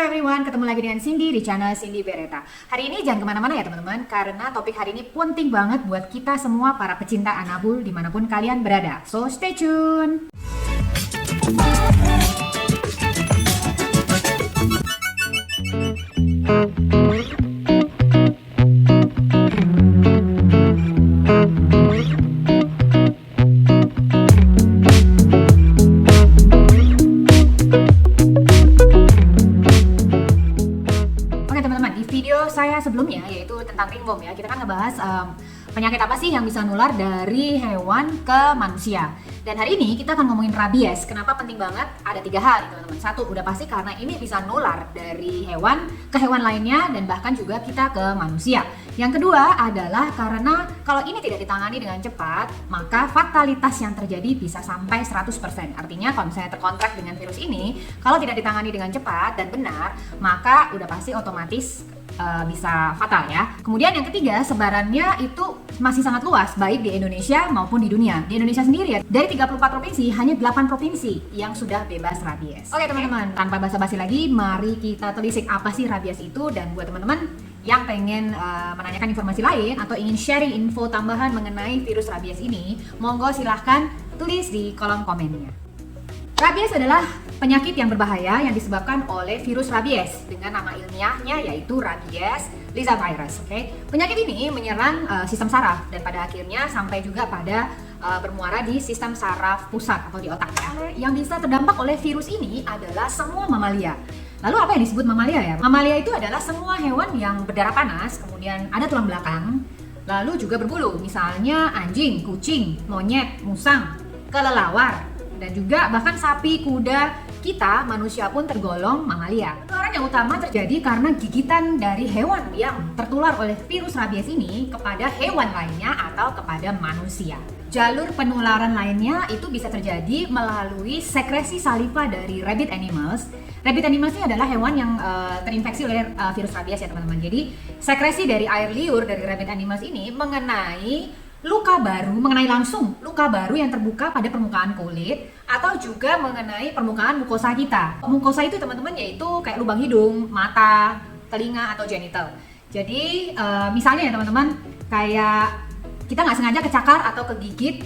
Halo everyone, ketemu lagi dengan Cindy di channel Cindy Beretta. Hari ini jangan kemana-mana ya teman-teman, karena topik hari ini penting banget buat kita semua para pecinta anabul dimanapun kalian berada. So stay tune! Saya sebelumnya yaitu tentang ringworm ya, kita kan ngebahas penyakit apa sih yang bisa nular dari hewan ke manusia. Dan hari ini kita akan ngomongin rabies. Kenapa penting banget? Ada 3 hal teman-teman. Satu, udah pasti karena ini bisa nular dari hewan ke hewan lainnya dan bahkan juga kita ke manusia. Yang kedua adalah karena kalau ini tidak ditangani dengan cepat, maka fatalitas yang terjadi bisa sampai 100%. Artinya kalau misalnya terkontrak dengan virus ini, kalau tidak ditangani dengan cepat dan benar, maka udah pasti otomatis bisa fatal ya. Kemudian yang ketiga, sebarannya itu masih sangat luas, baik di Indonesia maupun di dunia. Di Indonesia sendiri ya, dari 34 provinsi, hanya 8 provinsi yang sudah bebas rabies. Oke teman-teman, tanpa basa-basi lagi, mari kita telisik apa sih rabies itu. Dan buat teman-teman yang pengen menanyakan informasi lain atau ingin sharing info tambahan mengenai virus rabies ini, monggo silahkan tulis di kolom komennya. Rabies adalah penyakit yang berbahaya yang disebabkan oleh virus rabies dengan nama ilmiahnya yaitu Rabies lizardvirus. Penyakit ini menyerang sistem saraf dan pada akhirnya sampai juga pada bermuara di sistem saraf pusat atau di otak ya. Yang bisa terdampak oleh virus ini adalah semua mamalia. Lalu apa yang disebut mamalia ya? Mamalia itu adalah semua hewan yang berdarah panas, kemudian ada tulang belakang, lalu juga berbulu. Misalnya anjing, kucing, monyet, musang, kelelawar, dan juga bahkan sapi, kuda, kita manusia pun tergolong mamalia. Penularan yang utama terjadi karena gigitan dari hewan yang tertular oleh virus rabies ini kepada hewan lainnya atau kepada manusia. Jalur penularan lainnya itu bisa terjadi melalui sekresi saliva dari rabid animals. Rabid animals ini adalah hewan yang terinfeksi oleh virus rabies ya teman-teman. Jadi sekresi dari air liur dari rabid animals ini mengenai langsung luka baru yang terbuka pada permukaan kulit atau juga mengenai permukaan mukosa kita. Mukosa itu teman-teman yaitu kayak lubang hidung, mata, telinga atau genital. Jadi misalnya ya teman-teman, kayak kita nggak sengaja kecakar atau kegigit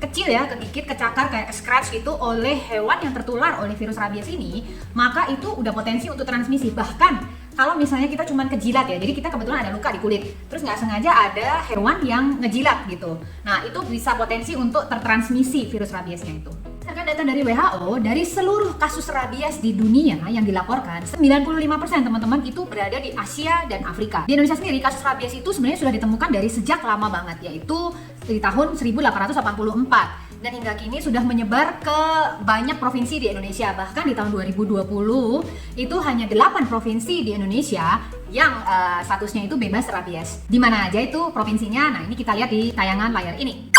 kecil ya, kecakar kayak scratch gitu oleh hewan yang tertular oleh virus rabies ini, maka itu udah potensi untuk transmisi. Bahkan kalau misalnya kita cuman kejilat ya, jadi kita kebetulan ada luka di kulit, terus nggak sengaja ada hewan yang ngejilat gitu, nah itu bisa potensi untuk tertransmisi virus rabiesnya itu. Berdasarkan data dari WHO, dari seluruh kasus rabies di dunia yang dilaporkan, 95% teman-teman itu berada di Asia dan Afrika. Di Indonesia sendiri kasus rabies itu sebenarnya sudah ditemukan dari sejak lama banget, yaitu di tahun 1884. Dan hingga kini sudah menyebar ke banyak provinsi di Indonesia. Bahkan di tahun 2020 itu hanya 8 provinsi di Indonesia yang statusnya itu bebas rabies. Di mana aja itu provinsinya? Nah, ini kita lihat di tayangan layar ini.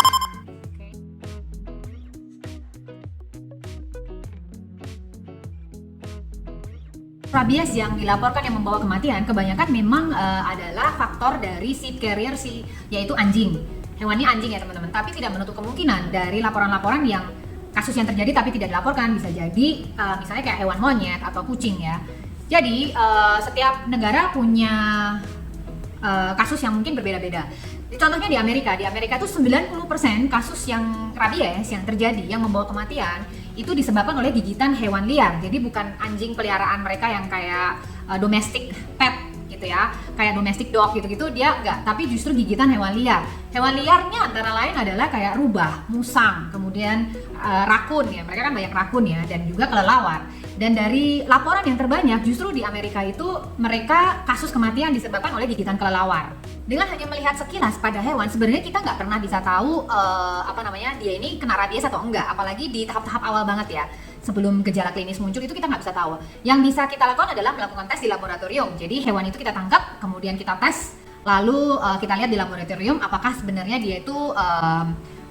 Rabies yang dilaporkan yang membawa kematian kebanyakan memang adalah faktor dari seed carrier yaitu anjing. Hewannya anjing ya teman-teman, tapi tidak menutup kemungkinan dari laporan-laporan yang kasus yang terjadi tapi tidak dilaporkan, bisa jadi misalnya kayak hewan monyet atau kucing ya. Jadi setiap negara punya kasus yang mungkin berbeda-beda. Contohnya di Amerika tuh 90% kasus yang rabies yang terjadi yang membawa kematian itu disebabkan oleh gigitan hewan liar. Jadi bukan anjing peliharaan mereka yang kayak domestic pet gitu ya, kayak domestic dog gitu-gitu, dia enggak, tapi justru gigitan hewan liar. Hewan liarnya antara lain adalah kayak rubah, musang, kemudian rakun ya, mereka kan banyak rakun ya, dan juga kelelawar. Dan dari laporan yang terbanyak justru di Amerika itu mereka kasus kematian disebabkan oleh gigitan kelelawar. Dengan hanya melihat sekilas pada hewan, sebenarnya kita nggak pernah bisa tahu dia ini kena rabies atau enggak, apalagi di tahap-tahap awal banget ya. Sebelum gejala klinis muncul itu kita nggak bisa tahu. Yang bisa kita lakukan adalah melakukan tes di laboratorium. Jadi hewan itu kita tangkap, kemudian kita tes, lalu kita lihat di laboratorium apakah sebenarnya dia itu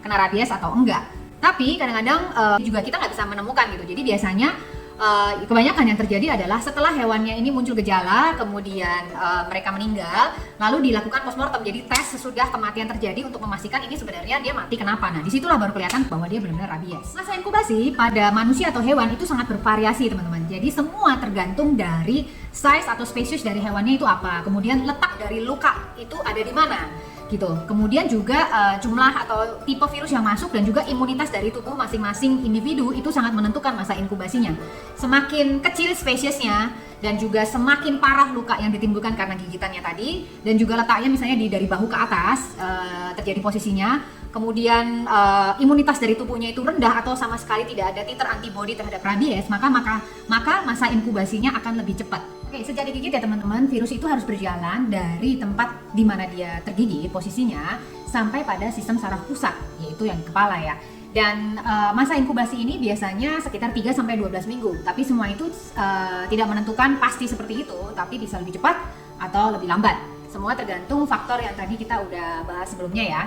kena rabies atau enggak. Tapi kadang-kadang juga kita nggak bisa menemukan gitu. Jadi biasanya kebanyakan yang terjadi adalah setelah hewannya ini muncul gejala, kemudian mereka meninggal, lalu dilakukan postmortem, jadi tes sesudah kematian terjadi untuk memastikan ini sebenarnya dia mati kenapa. Nah, disitulah baru kelihatan bahwa dia benar-benar rabies. Masa inkubasi pada manusia atau hewan itu sangat bervariasi teman-teman. Jadi semua tergantung dari size atau spesies dari hewannya itu apa, kemudian letak dari luka itu ada di mana gitu. Kemudian juga jumlah atau tipe virus yang masuk dan juga imunitas dari tubuh masing-masing individu itu sangat menentukan masa inkubasinya. Semakin kecil spesiesnya dan juga semakin parah luka yang ditimbulkan karena gigitannya tadi, dan juga letaknya misalnya dari bahu ke atas terjadi posisinya, kemudian imunitas dari tubuhnya itu rendah atau sama sekali tidak ada titer antibodi terhadap rabies, maka masa inkubasinya akan lebih cepat. Oke, sejak digigit ya teman-teman, virus itu harus berjalan dari tempat di mana dia tergigit posisinya sampai pada sistem saraf pusat, yaitu yang di kepala ya. Dan masa inkubasi ini biasanya sekitar 3-12 minggu. Tapi semua itu tidak menentukan pasti seperti itu, tapi bisa lebih cepat atau lebih lambat. Semua tergantung faktor yang tadi kita udah bahas sebelumnya ya.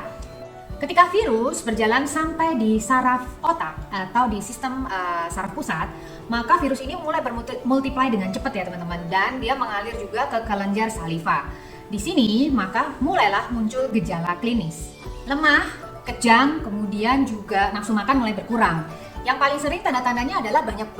Ketika virus berjalan sampai di saraf otak atau di sistem saraf pusat, maka virus ini mulai bermultiply dengan cepat ya teman-teman, dan dia mengalir juga ke kelenjar saliva. Di sini maka mulailah muncul gejala klinis. Lemah, kejang, kemudian juga nafsu makan mulai berkurang. Yang paling sering tanda-tandanya adalah banyak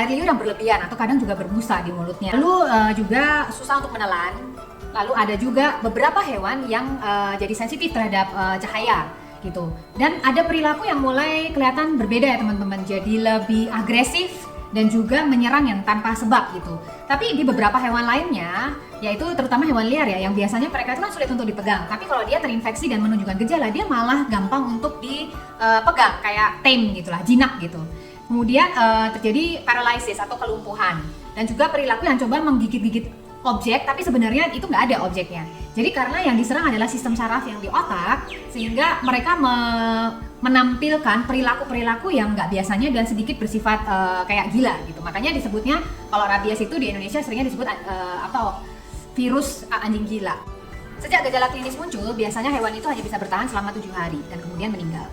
air liur yang berlebihan atau kadang juga berbusa di mulutnya. Lalu juga susah untuk menelan. Lalu ada juga beberapa hewan yang jadi sensitif terhadap cahaya gitu. Dan ada perilaku yang mulai kelihatan berbeda ya teman-teman. Jadi lebih agresif dan juga menyerang yang tanpa sebab gitu. Tapi di beberapa hewan lainnya, yaitu terutama hewan liar ya, yang biasanya mereka itu kan sulit untuk dipegang. Tapi kalau dia terinfeksi dan menunjukkan gejala, dia malah gampang untuk dipegang, kayak tame gitulah, jinak gitu. Kemudian terjadi paralysis atau kelumpuhan, dan juga perilaku yang coba menggigit-gigit objek, tapi sebenarnya itu nggak ada objeknya. Jadi karena yang diserang adalah sistem saraf yang di otak, sehingga mereka menampilkan perilaku-perilaku yang nggak biasanya dan sedikit bersifat kayak gila gitu. Makanya disebutnya, kalau rabies itu di Indonesia seringnya disebut virus anjing gila. Sejak gejala klinis muncul, biasanya hewan itu hanya bisa bertahan selama 7 hari dan kemudian meninggal.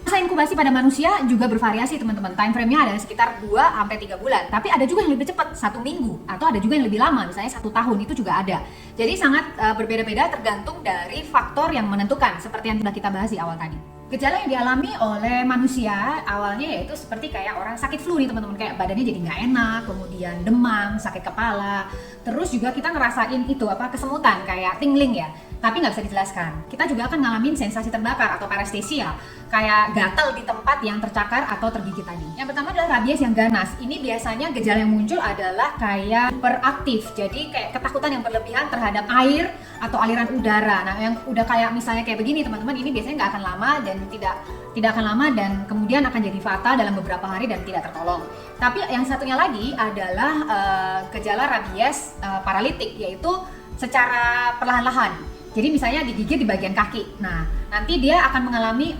Masa inkubasi pada manusia juga bervariasi teman-teman. Time frame-nya ada sekitar 2-3 bulan. Tapi ada juga yang lebih cepat, 1 minggu. Atau ada juga yang lebih lama, misalnya 1 tahun, itu juga ada. Jadi sangat berbeda-beda tergantung dari faktor yang menentukan, seperti yang sudah kita bahas di awal tadi. Gejala yang dialami oleh manusia awalnya yaitu seperti kayak orang sakit flu nih teman-teman, kayak badannya jadi nggak enak, kemudian demam, sakit kepala, terus juga kita ngerasain itu kesemutan kayak tingling ya, tapi nggak bisa dijelaskan. Kita juga akan ngalamin sensasi terbakar atau paresthesia, kayak gatal di tempat yang tercakar atau tergigit tadi. Yang pertama adalah rabies yang ganas. Ini biasanya gejala yang muncul adalah kayak hiperaktif, jadi kayak ketakutan yang berlebihan terhadap air atau aliran udara. Nah, yang udah kayak misalnya kayak begini teman-teman, ini biasanya nggak akan lama dan tidak akan lama, dan kemudian akan jadi fatal dalam beberapa hari dan tidak tertolong. Tapi yang satunya lagi adalah gejala rabies paralitik, yaitu secara perlahan-lahan. Jadi misalnya digigit di bagian kaki. Nah, nanti dia akan mengalami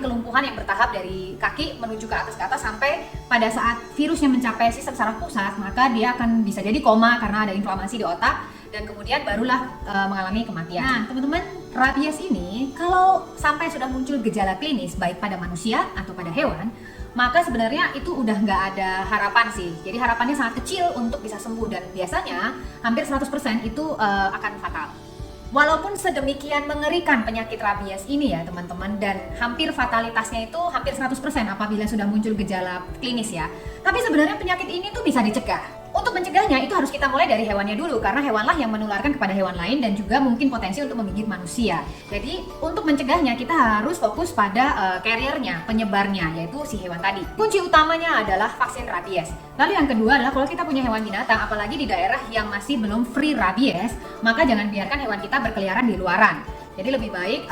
kelumpuhan yang bertahap dari kaki menuju ke atas sampai pada saat virusnya mencapai sistem saraf pusat, maka dia akan bisa jadi koma karena ada inflamasi di otak, dan kemudian barulah mengalami kematian. Nah, teman-teman, rabies ini kalau sampai sudah muncul gejala klinis baik pada manusia atau pada hewan, maka sebenarnya itu udah nggak ada harapan sih. Jadi harapannya sangat kecil untuk bisa sembuh, dan biasanya hampir 100% itu akan fatal. Walaupun sedemikian mengerikan penyakit rabies ini ya teman-teman, dan hampir fatalitasnya itu hampir 100% apabila sudah muncul gejala klinis ya, tapi sebenarnya penyakit ini tuh bisa dicegah. Untuk mencegahnya itu harus kita mulai dari hewannya dulu, karena hewanlah yang menularkan kepada hewan lain dan juga mungkin potensi untuk menggigit manusia. Jadi untuk mencegahnya kita harus fokus pada carrier-nya, penyebarnya, yaitu si hewan tadi. Kunci utamanya adalah vaksin rabies. Lalu yang kedua adalah kalau kita punya hewan binatang, apalagi di daerah yang masih belum free rabies, maka jangan biarkan hewan kita berkeliaran di luaran. Jadi lebih baik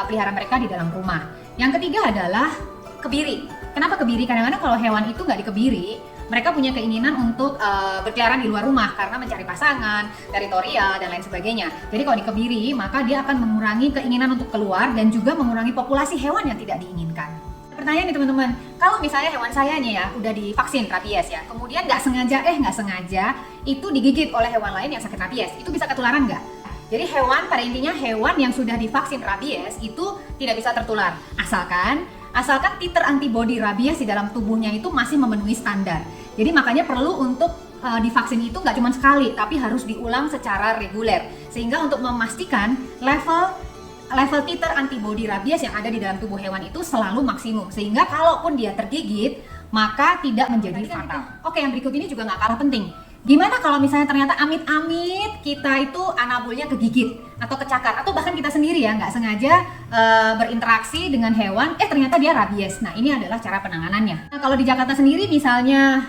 pelihara mereka di dalam rumah. Yang ketiga adalah kebiri. Kenapa kebiri? Kadang-kadang kalau hewan itu nggak dikebiri, mereka punya keinginan untuk berkeliaran di luar rumah karena mencari pasangan, teritorial, dan lain sebagainya. Jadi kalau dikebiri, maka dia akan mengurangi keinginan untuk keluar dan juga mengurangi populasi hewan yang tidak diinginkan. Pertanyaan nih teman-teman, kalau misalnya hewan saya nih ya udah divaksin rabies ya, kemudian nggak sengaja itu digigit oleh hewan lain yang sakit rabies, itu bisa ketularan nggak? Jadi pada intinya hewan yang sudah divaksin rabies itu tidak bisa tertular, asalkan titer antibodi rabies di dalam tubuhnya itu masih memenuhi standar. Jadi makanya perlu untuk divaksin itu nggak cuma sekali, tapi harus diulang secara reguler. Sehingga untuk memastikan level titer antibodi rabies yang ada di dalam tubuh hewan itu selalu maksimum. Sehingga kalaupun dia tergigit, maka tidak menjadi fatal. Oke, yang berikut ini juga nggak kalah penting. Gimana kalau misalnya ternyata amit-amit kita itu anabulnya kegigit atau kecakar, atau bahkan kita sendiri ya nggak sengaja berinteraksi dengan hewan, ternyata dia rabies. Nah, ini adalah cara penanganannya. Nah, kalau di Jakarta sendiri misalnya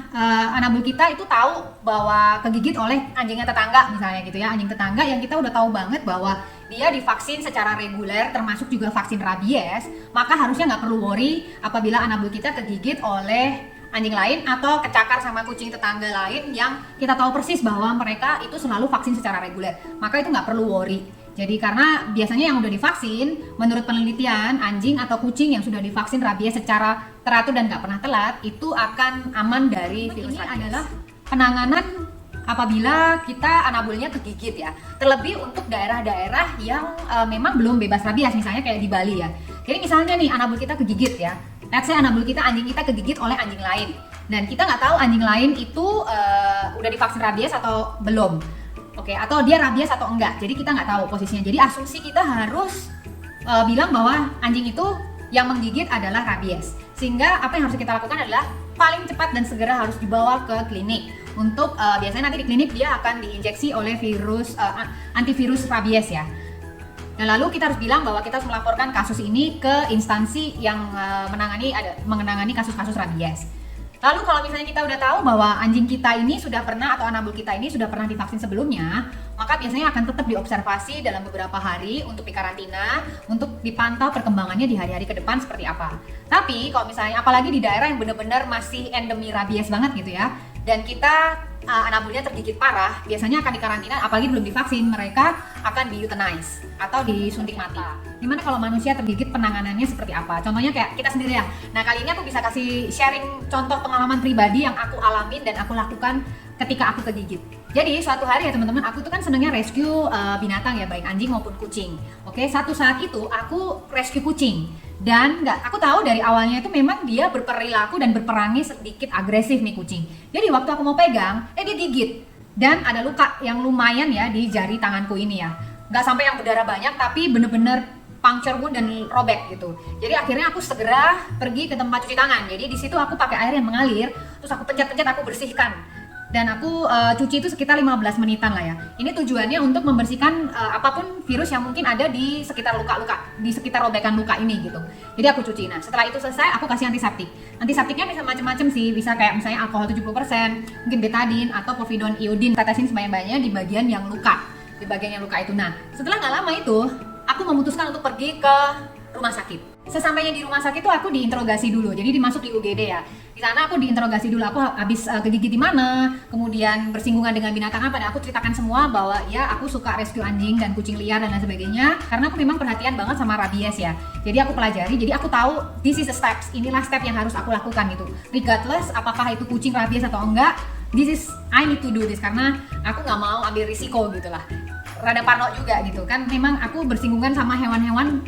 anabul kita itu tahu bahwa kegigit oleh anjingnya tetangga misalnya gitu ya, anjing tetangga yang kita udah tahu banget bahwa dia divaksin secara reguler termasuk juga vaksin rabies, maka harusnya nggak perlu worry apabila anabul kita kegigit oleh anjing lain atau kecakar sama kucing tetangga lain yang kita tahu persis bahwa mereka itu selalu vaksin secara reguler. Maka itu nggak perlu worry. Jadi karena biasanya yang udah divaksin, menurut penelitian anjing atau kucing yang sudah divaksin rabies secara teratur dan nggak pernah telat, itu akan aman dari virus rabies. Ini adalah penanganan apabila kita anabulnya kegigit ya. Terlebih untuk daerah-daerah yang memang belum bebas rabies, misalnya kayak di Bali ya. Jadi misalnya nih anabul kita kegigit ya. Let's say anabul kita, anjing kita kegigit oleh anjing lain, dan kita nggak tahu anjing lain itu udah divaksin rabies atau belum, oke, atau dia rabies atau enggak. Jadi kita nggak tahu posisinya. Jadi asumsi kita harus bilang bahwa anjing itu yang menggigit adalah rabies. Sehingga apa yang harus kita lakukan adalah paling cepat dan segera harus dibawa ke klinik. Untuk biasanya nanti di klinik dia akan diinjeksi oleh virus antivirus rabies ya. Dan lalu kita harus bilang bahwa kita harus melaporkan kasus ini ke instansi yang menangani kasus-kasus rabies. Lalu kalau misalnya kita udah tahu bahwa anjing kita ini sudah pernah atau anabul kita ini sudah pernah divaksin sebelumnya, maka biasanya akan tetap diobservasi dalam beberapa hari untuk dikarantina, untuk dipantau perkembangannya di hari-hari ke depan seperti apa. Tapi kalau misalnya apalagi di daerah yang benar-benar masih endemi rabies banget gitu ya, dan kita anabulnya tergigit parah, biasanya akan dikarantina, apalagi belum divaksin, mereka akan di-euthanize atau disuntik mati. Gimana kalau manusia tergigit, penanganannya seperti apa? Contohnya kayak kita sendiri ya. Nah, kali ini aku bisa kasih sharing contoh pengalaman pribadi yang aku alamin dan aku lakukan ketika aku kegigit. Jadi suatu hari ya teman-teman, aku tuh kan senangnya rescue binatang ya, baik anjing maupun kucing. Oke, satu saat itu aku rescue kucing. Dan aku tahu dari awalnya itu memang dia berperilaku dan berperangi sedikit agresif nih kucing. Jadi waktu aku mau pegang, dia gigit. Dan ada luka yang lumayan ya di jari tanganku ini ya. Nggak sampai yang berdarah banyak, tapi bener-bener puncture wound dan robek gitu. Jadi akhirnya aku segera pergi ke tempat cuci tangan. Jadi di situ aku pakai air yang mengalir, terus aku pencet-pencet, aku bersihkan. Dan aku cuci itu sekitar 15 menitan lah ya. Ini tujuannya untuk membersihkan apapun virus yang mungkin ada di sekitar luka-luka, di sekitar robekan luka ini gitu. Jadi aku cuci. Nah, setelah itu selesai, aku kasih antiseptik. Antiseptiknya bisa macam-macam sih, bisa kayak misalnya alkohol 70%, mungkin betadine atau povidone iodine. Tetesin sebanyak-banyaknya di bagian yang luka, di bagian yang luka itu. Nah, setelah nggak lama itu, aku memutuskan untuk pergi ke rumah sakit. Sesampainya di rumah sakit itu aku diinterogasi dulu. Jadi dimasuk di UGD ya. Di sana aku diinterogasi dulu, aku habis kegigit di mana, kemudian bersinggungan dengan binatang apa, dan aku ceritakan semua bahwa ya aku suka rescue anjing dan kucing liar dan lain sebagainya, karena aku memang perhatian banget sama rabies ya. Jadi aku pelajari, jadi aku tahu this is the steps, inilah step yang harus aku lakukan gitu. Regardless apakah itu kucing rabies atau enggak, I need to do this, karena aku nggak mau ambil risiko gitu lah. Rada parno juga gitu kan, memang aku bersinggungan sama hewan-hewan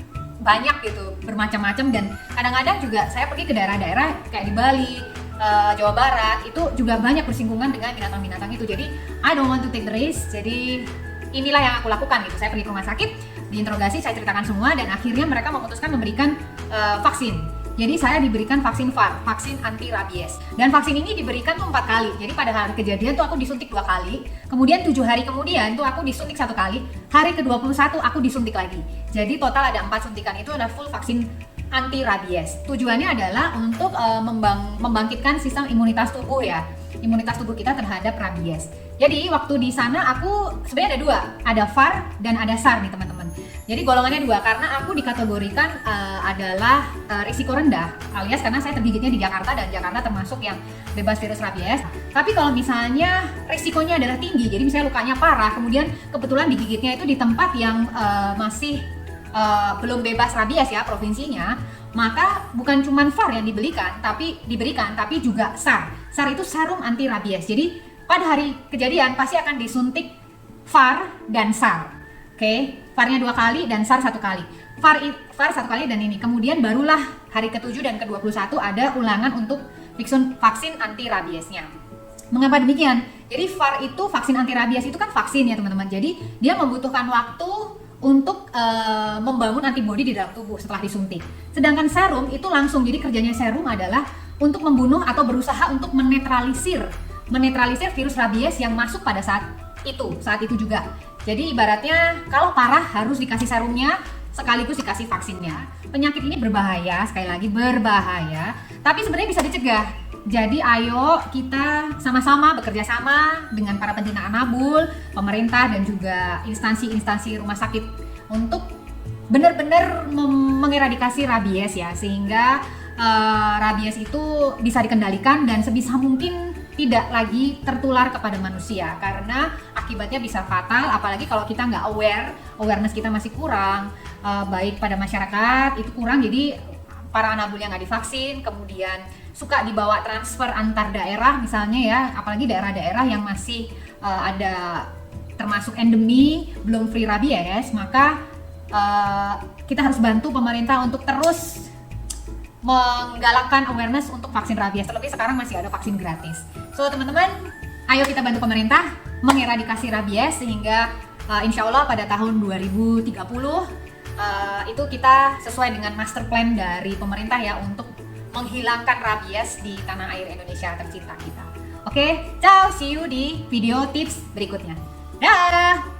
banyak gitu, bermacam-macam, dan kadang-kadang juga saya pergi ke daerah-daerah kayak di Bali, Jawa Barat, itu juga banyak bersinggungan dengan binatang-binatang itu. Jadi I don't want to take the risk, jadi inilah yang aku lakukan gitu. Saya pergi ke rumah sakit, diinterogasi, saya ceritakan semua, dan akhirnya mereka memutuskan memberikan vaksin. Jadi saya diberikan vaksin VAR, vaksin anti rabies. Dan vaksin ini diberikan tuh 4 kali. Jadi pada hari kejadian tuh aku disuntik 2 kali. Kemudian 7 hari kemudian tuh aku disuntik 1 kali. Hari ke-21 aku disuntik lagi. Jadi total ada 4 suntikan, itu ada full vaksin anti rabies. Tujuannya adalah untuk membangkitkan sistem imunitas tubuh ya. Imunitas tubuh kita terhadap rabies. Jadi waktu di sana aku sebenarnya ada 2, ada VAR dan ada SAR nih teman-teman. Jadi golongannya 2 karena aku dikategorikan adalah risiko rendah, alias karena saya tergigitnya di Jakarta, dan Jakarta termasuk yang bebas virus rabies. Tapi kalau misalnya risikonya adalah tinggi, jadi misalnya lukanya parah, kemudian kebetulan digigitnya itu di tempat yang masih belum bebas rabies ya provinsinya, maka bukan cuma VAR yang diberikan, tapi juga SAR. SAR itu serum anti rabies. Jadi pada hari kejadian pasti akan disuntik VAR dan SAR. Oke, VAR-nya 2 kali dan SAR 1 kali. VAR 1 kali dan ini. Kemudian barulah hari ke-7 dan ke-21 ada ulangan untuk vaksin anti rabiesnya. Mengapa demikian? Jadi VAR itu vaksin anti rabies itu kan vaksin ya teman-teman. Jadi dia membutuhkan waktu untuk membangun antibodi di dalam tubuh setelah disuntik. Sedangkan serum itu langsung, jadi kerjanya serum adalah untuk membunuh atau berusaha untuk menetralisir virus rabies yang masuk pada saat itu juga. Jadi ibaratnya kalau parah harus dikasih serumnya sekaligus dikasih vaksinnya. Penyakit ini berbahaya, sekali lagi berbahaya, tapi sebenarnya bisa dicegah. Jadi ayo kita sama-sama bekerja sama dengan para pencinta anabul, pemerintah dan juga instansi-instansi rumah sakit untuk benar-benar mengeradikasi rabies ya, sehingga rabies itu bisa dikendalikan dan sebisa mungkin tidak lagi tertular kepada manusia, karena akibatnya bisa fatal. Apalagi kalau kita nggak awareness kita masih kurang, baik pada masyarakat itu kurang. Jadi para anabul yang nggak divaksin kemudian suka dibawa transfer antar daerah misalnya ya, apalagi daerah-daerah yang masih ada termasuk endemi belum free rabies, maka kita harus bantu pemerintah untuk terus menggalakkan awareness untuk vaksin rabies. Terlebih sekarang masih ada vaksin gratis. So teman-teman, ayo kita bantu pemerintah mengeradikasi rabies sehingga insya Allah pada tahun 2030 itu kita sesuai dengan master plan dari pemerintah ya untuk menghilangkan rabies di tanah air Indonesia tercinta kita. Oke, ciao, see you di video tips berikutnya. Dah.